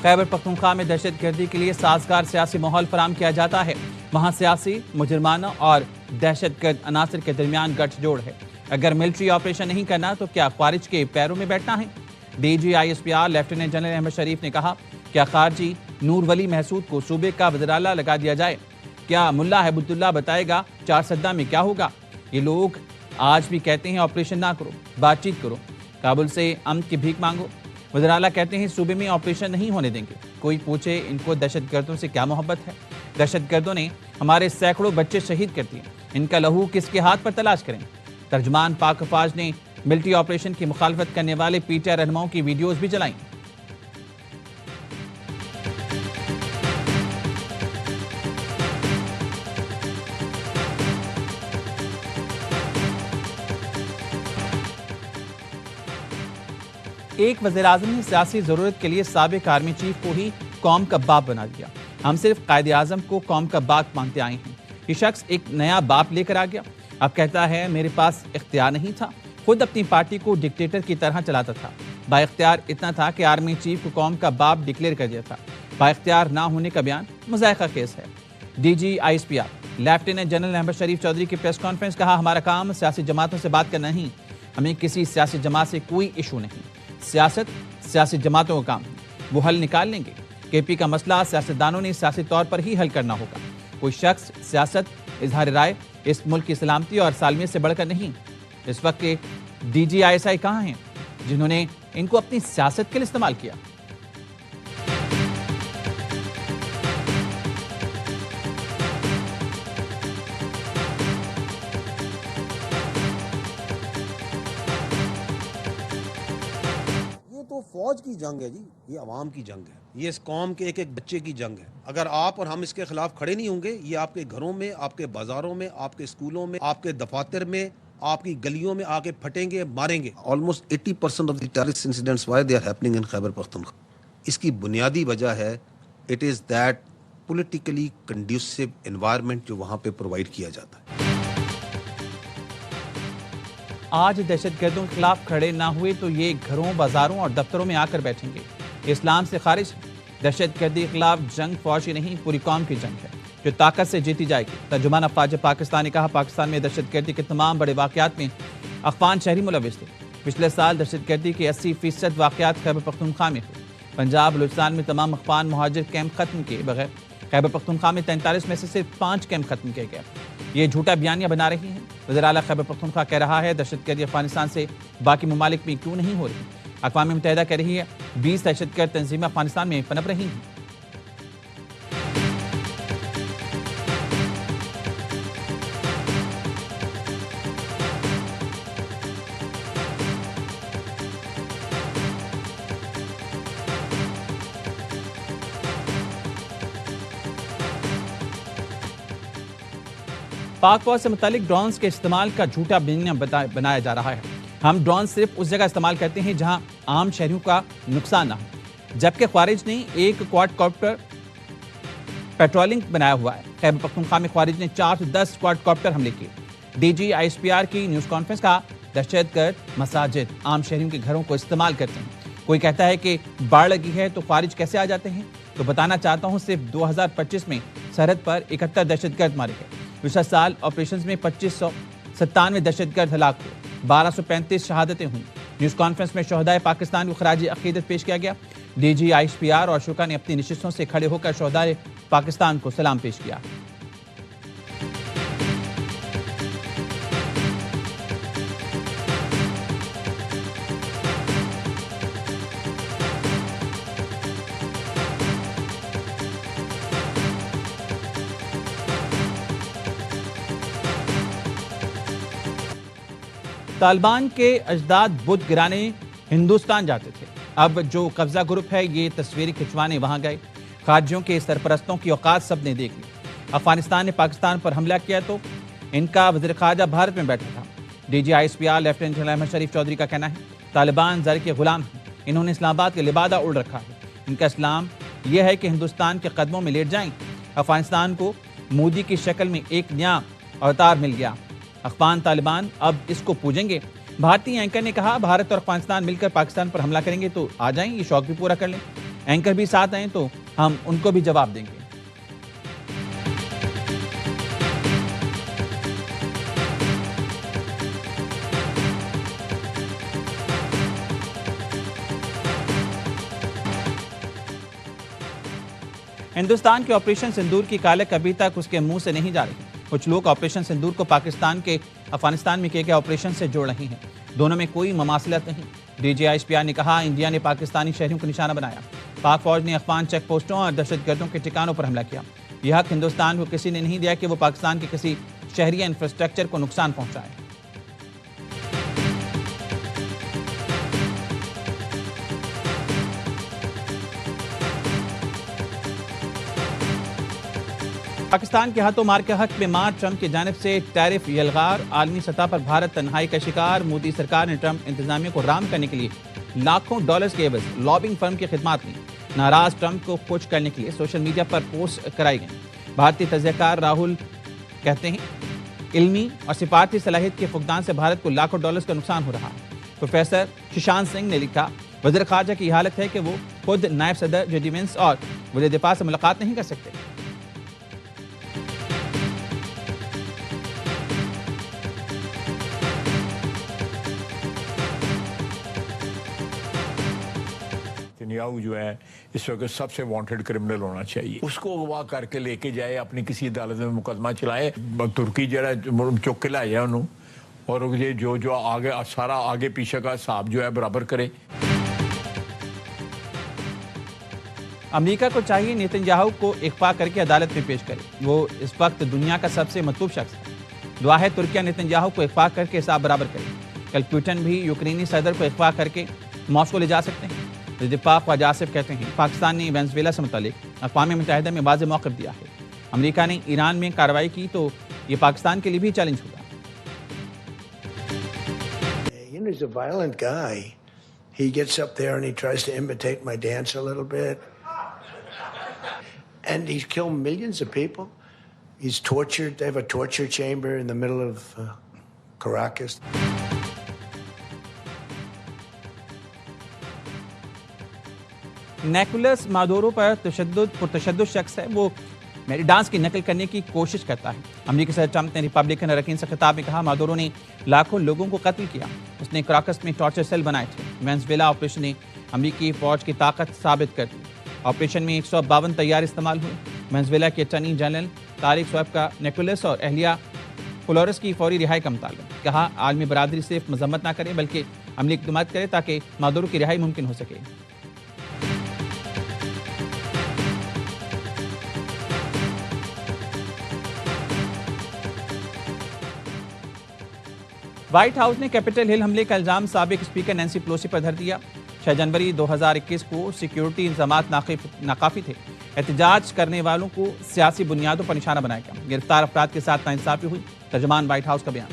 خیبر پختونخوا میں دہشت گردی کے لیے سازگار سیاسی ماحول فراہم کیا جاتا ہے۔ وہاں سیاسی، مجرمانہ اور دہشت گرد عناصر کے درمیان گٹھ جوڑ ہے۔ اگر ملٹری آپریشن نہیں کرنا تو کیا خوارج کے پیروں میں بیٹھنا ہے؟ D G I S P R lieutenant general Ahmed Sharif نے کہا، کیا خارجی نور ولی محسود کو صوبے کا وزراعلی لگا دیا جائے؟ کیا ملا ہیبت اللہ بتائے گا چارسدہ میں کیا ہوگا؟ یہ لوگ آج بھی کہتے ہیں آپریشن نہ کرو، بات چیت کرو، کابل سے امن کی بھیک مانگو۔ وزراعلیٰ کہتے ہیں صوبے میں آپریشن نہیں ہونے دیں گے۔ کوئی پوچھے ان کو دہشت گردوں سے کیا محبت ہے؟ دہشت گردوں نے ہمارے سینکڑوں بچے شہید کر دیے، ان کا لہو کس کے ہاتھ پر تلاش کریں؟ ترجمان پاک افواج نے ملٹری آپریشن کی مخالفت کرنے والے پی ٹی آئی رہنماؤں کی ویڈیوز بھی جلائیں۔ ایک وزیراعظم نے سیاسی ضرورت کے لیے سابق آرمی چیف کو ہی قوم کا باپ بنا دیا۔ ہم صرف قائد اعظم کو قوم کا باپ مانتے آئے ہیں۔ یہ شخص ایک نیا باپ لے کر آ گیا، اب کہتا ہے میرے پاس اختیار نہیں تھا، خود اپنی پارٹی کو ڈکٹیٹر کی طرح چلاتا تھا۔ با اختیار اتنا تھا کہ آرمی چیف کو قوم کا باپ ڈکلیئر کر دیا تھا۔ با اختیار نہ ہونے کا بیان مذائقہ خیز ہے۔ D G I S P R lieutenant general Ahmed Sharif Chaudhry کی پریس کانفرنس، کہا ہمارا کام سیاسی جماعتوں سے بات کرنا نہیں، ہمیں کسی سیاسی جماعت سے کوئی ایشو نہیں۔ سیاست سیاسی جماعتوں کا کام ہے، وہ حل نکال لیں گے۔ کے پی کا مسئلہ سیاستدانوں نے سیاسی طور پر ہی حل کرنا ہوگا۔ کوئی شخص، سیاست، اظہار رائے اس ملک کی سلامتی اور سالمیت سے بڑھ کر نہیں۔ اس وقت کے D G I S I کہاں ہیں جنہوں نے ان کو اپنی سیاست کے لیے استعمال کیا؟ فوج کی جنگ ہے جی، یہ عوام کی جنگ ہے، یہ اس قوم کے ایک ایک بچے کی جنگ ہے۔ اگر آپ اور ہم اس کے خلاف کھڑے نہیں ہوں گے، یہ آپ کے گھروں میں، آپ کے بازاروں میں، آپ کے اسکولوں میں، آپ کے دفاتر میں، آپ کی گلیوں میں آ کے پھٹیں گے، ماریں گے۔ Almost 80% of the terrorist incidents why they are happening in Khyber Pakhtunkhwa. اس کی بنیادی وجہ ہے it is that politically conducive environment جو وہاں پہ پرووائڈ کیا جاتا ہے۔ آج دہشت گردوں کے خلاف کھڑے نہ ہوئے تو یہ گھروں، بازاروں اور دفتروں میں آ کر بیٹھیں گے۔ اسلام سے خارج ہے۔ دہشت گردی کے خلاف جنگ فوج کی نہیں، پوری قوم کی جنگ ہے جو طاقت سے جیتی جائے گی۔ ترجمان افواج پاکستان نے کہا، پاکستان میں دہشت گردی کے تمام بڑے واقعات میں افغان شہری ملوث تھے۔ پچھلے سال دہشت گردی کے 80% واقعات خیبر پختونخوا میں ہوئے۔ پنجاب، بلوچستان میں تمام افغان مہاجر کیمپ ختم کیے بغیر خیبر پختونخوا میں 43 میں سے صرف 5 کیمپ ختم کیے گئے۔ یہ جھوٹا بیانیہ بنا رہی ہیں۔ وزیر اعلیٰ خیبر پختونخوا کہہ رہا ہے دہشت گردی افغانستان سے باقی ممالک میں کیوں نہیں ہو رہی؟ اقوام متحدہ کہہ رہی ہے 20 دہشت گرد تنظیمیں افغانستان میں پنپ رہی ہیں۔ پاک فوج سے متعلق ڈرونز کے استعمال کا جھوٹا بیانیہ بنایا جا رہا ہے۔ ہم ڈرون صرف اس جگہ استعمال کرتے ہیں جہاں عام شہریوں کا نقصان نہ ہو، جبکہ خوارج نے ایک کواد کاپٹر پیٹرولنگ بنایا ہوا ہے۔ خیبر پختونخوا میں خوارج نے 410 کواد کاپٹر حملے کیے۔ D G I S P R کی نیوز کانفرنس کا دہشت گرد مساجد، عام شہریوں کے گھروں کو استعمال کرتے ہیں۔ کوئی کہتا ہے کہ باڑ لگی ہے تو خوارج کیسے آ جاتے ہیں؟ تو بتانا چاہتا ہوں صرف 2025 میں سرحد پر 71 دہشت گرد مارے گئے۔ گزشتہ سال آپریشنز میں 2597 دہشت گرد ہلاک ہوئے، 1235 شہادتیں ہوئیں۔ نیوز کانفرنس میں شہدائے پاکستان کو خراج عقیدت پیش کیا گیا۔ D G I S P R اور شوکا نے اپنی نشستوں سے کھڑے ہو کر شہدائے پاکستان کو سلام پیش کیا۔ طالبان کے اجداد بدھ گرانے ہندوستان جاتے تھے، اب جو قبضہ گروپ ہے یہ تصویریں کھنچوانے وہاں گئے۔ خارجیوں کے سرپرستوں کی اوقات سب نے دیکھ لی۔ افغانستان نے پاکستان پر حملہ کیا تو ان کا وزیر خارجہ بھارت میں بیٹھا تھا۔ D G I S P R lieutenant general Ahmed Sharif Chaudhry کا کہنا ہے طالبان زر کے غلام ہیں، انہوں نے اسلام آباد کے لبادہ اڑ رکھا ہے۔ ان کا اسلام یہ ہے کہ ہندوستان کے قدموں میں لیٹ جائیں۔ افغانستان کو مودی کی شکل میں ایک نیا اوتار مل گیا، افغان طالبان اب اس کو پوجیں گے۔ بھارتی اینکر نے کہا بھارت اور افغانستان مل کر پاکستان پر حملہ کریں گے تو آ جائیں، یہ شوق بھی پورا کر لیں۔ اینکر بھی ساتھ آئیں تو ہم ان کو بھی جواب دیں گے۔ ہندوستان کے آپریشن سندور کی کالک ابھی تک اس کے منہ سے نہیں جا رہی۔ کچھ لوگ آپریشن سندور کو پاکستان کے افغانستان میں کیے گئے آپریشن سے جوڑ رہے ہیں۔ دونوں میں کوئی مماثلت نہیں۔ ڈی جی آئی SPR نے کہا انڈیا نے پاکستانی شہریوں کو نشانہ بنایا۔ پاک فوج نے افغان چیک پوسٹوں اور دہشت گردوں کے ٹھکانوں پر حملہ کیا۔ یہ حق ہندوستان کو کسی نے نہیں دیا کہ وہ پاکستان کے کسی شہری یا انفراسٹرکچر کو نقصان پہنچائے۔ پاکستان کے ہاتھوں مار کے حق میں مار، ٹرمپ کی جانب سے ٹیرف یلغار، عالمی سطح پر بھارت تنہائی کا شکار۔ مودی سرکار نے ٹرمپ انتظامیہ کو رام کرنے کے لیے لاکھوں ڈالرز کے عوض لابنگ فرم کی خدمات لی۔ ناراض ٹرمپ کو خوش کرنے کے لیے سوشل میڈیا پر پوسٹ کرائی گئیں۔ بھارتی تجزیہ کار راہل کہتے ہیں علمی اور سفارتی صلاحیت کے فقدان سے بھارت کو لاکھوں ڈالرز کا نقصان ہو رہا ہے۔ پروفیسر ششانت سنگھ نے لکھا وزیر خارجہ کی حالت ہے کہ وہ خود نائب صدر جے ڈی وینس اور وزیر دفاع سے ملاقات نہیں کر سکتے۔ نیتنیاہو جو ہے اس وقت سب سے وانٹڈ کرمنل ہونا چاہیے، اس کو اغوا کر کے لے کے جائے، اپنی کسی عدالت میں مقدمہ چلائے، ترکی جڑا چک کے لائے انہوں، اور یہ جو آگے سارا آگے پیچھے کا حساب جو ہے برابر کرے۔ امریکہ کو چاہیے نیتنیاہو کو اغوا کر کے عدالت میں پیش کرے۔ وہ اس وقت دنیا کا سب سے مطلوب شخص ہے۔ دعا ہے ترکیہ نیتنیاہو کو اغوا کر کے حساب برابر کرے۔ کل پیوٹن بھی یوکرینی صدر کو اغوا کر کے ماسکو لے جا سکتے ہیں۔ دفاع خواجہ آصف کہتے ہیں پاکستان نے وینزویلا سے متعلق اقوام متحدہ میں واضح موقف دیا ہے۔ امریکہ نے ایران میں کارروائی کی تو یہ پاکستان کے لیے بھی چیلنج ہوگا۔ He's a violent guy. He gets up there and he tries to imitate my dance a little bit. And he's killed millions of people. He's tortured. They have a torture chamber in the middle of Caracas. Nicolas Maduro پر پرتشدد شخص ہے، وہ میری dance کی نقل کرنے کی کوشش کرتا ہے۔ امریکی صدر ٹرمپ نے ریپبلکن اراکین سے خطاب میں کہا مادورو نے لاکھوں لوگوں کو قتل کیا، اس نے کراکس میں ٹارچر سیل بنائے تھے۔ وینزویلا آپریشن نے امریکی فوج کی طاقت ثابت کر دی۔ آپریشن میں 152 طیارے استعمال ہوئے۔ وینزویلا کے اٹارنی جنرل طارق سویب کا نیکولس اور اہلیہ فلورس کی فوری رہائی کا مطالبہ، کہا عالمی برادری صرف مذمت نہ کرے بلکہ عملی اقدامات کرے تاکہ مادورو کی رہائی ممکن ہو سکے۔ وائٹ ہاؤس نے کیپٹل ہل حملے کا الزام سابق اسپیکر نینسی پیلوسی پر دھر دیا۔ 6 جنوری 2021 کو سیکیورٹی انتظامات ناکافی تھے۔ احتجاج کرنے والوں کو سیاسی بنیادوں پر نشانہ بنایا گیا۔ گرفتار افراد کے ساتھ ناانصافی ہوئی۔ ترجمان وائٹ ہاؤس کا بیان۔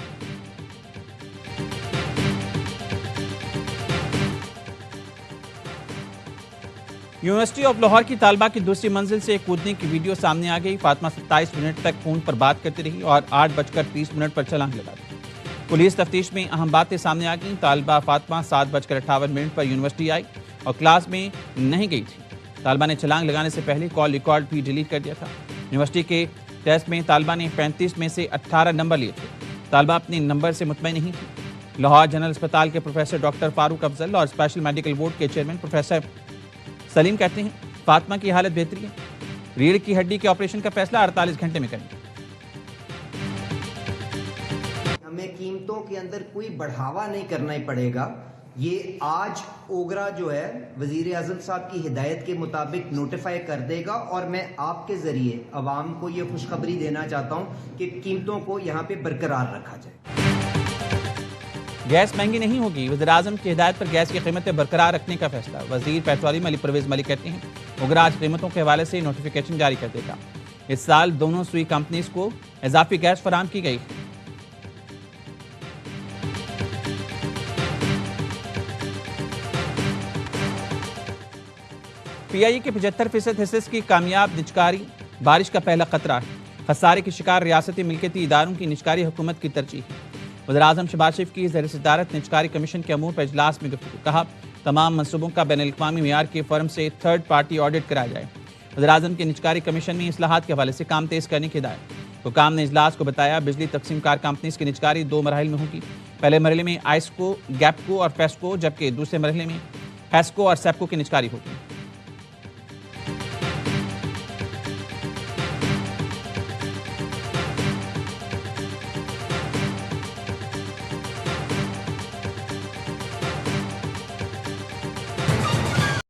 یونیورسٹی آف لاہور کی طالبہ کی دوسری منزل سے کودنے کی ویڈیو سامنے آ گئی۔ فاطمہ 27 منٹ تک فون پر بات کرتی رہی اور 8:30 پر چھلانگ لگا دی۔ پولیس تفتیش میں اہم باتیں سامنے آ گئیں۔ طالبہ فاطمہ 7:58 پر یونیورسٹی آئی اور کلاس میں نہیں گئی تھی۔ طالبہ نے چھلانگ لگانے سے پہلے کال ریکارڈ بھی ڈیلیٹ کر دیا تھا۔ یونیورسٹی کے ٹیسٹ میں طالبہ نے 35 میں سے 18 نمبر لیے تھے۔ طالبہ اپنے نمبر سے مطمئن نہیں تھی۔ لاہور جنرل اسپتال کے پروفیسر ڈاکٹر فاروق افضل اور اسپیشل میڈیکل وارڈ کے چیئرمین پروفیسر سلیم کہتے ہیں فاطمہ کی حالت بہتری ہے۔ ریڑھ کی ہڈی کے آپریشن کا فیصلہ 48 گھنٹے میں کریں گے۔ ہمیں قیمتوں کے اندر کوئی بڑھاوا نہیں کرنا ہی پڑے گا۔ یہ آج اوگرا جو ہے وزیر اعظم صاحب کی ہدایت کے مطابق نوٹیفائی کر دے گا، اور میں آپ کے ذریعے عوام کو یہ خوشخبری دینا چاہتا ہوں کہ قیمتوں کو یہاں پہ برقرار رکھا جائے۔ گیس مہنگی نہیں ہوگی، وزیر اعظم کی ہدایت پر گیس کی قیمتیں برقرار رکھنے کا فیصلہ۔ وزیر پیٹرولیم علی پرویز ملک کہتے ہیں اوگرا آج قیمتوں کے حوالے سے نوٹیفیکیشن جاری کر دے گا۔ اس سال دونوں سوئی کمپنیز کو اضافی گیس فراہم کی گئی۔ پی آئی کے 75% حصص کی کامیاب نجکاری بارش کا پہلا خطرہ ہے۔ خسارے کے شکار ریاستی ملکیتی اداروں کی نجکاری حکومت کی ترجیح ہے۔ وزیراعظم شہباز شریف کی زیر صدارت نجکاری کمیشن کے امور پر اجلاس میں گفتگو. کہا تمام منصوبوں کا بین الاقوامی معیار کے فرم سے تھرڈ پارٹی آڈٹ کرایا جائے. وزیراعظم کی نجکاری کمیشن میں اصلاحات کے حوالے سے کام تیز کرنے کی ہدایت. حکام نے اجلاس کو بتایا بجلی تقسیم کار کمپنیز کی نجکاری 2 مراحل میں ہوگی. پہلے مرحلے میں آئسکو، گیپکو اور فیسکو، جبکہ دوسرے مرحلے میں ہیسکو اور سیپکو کی نجکاری ہوگی.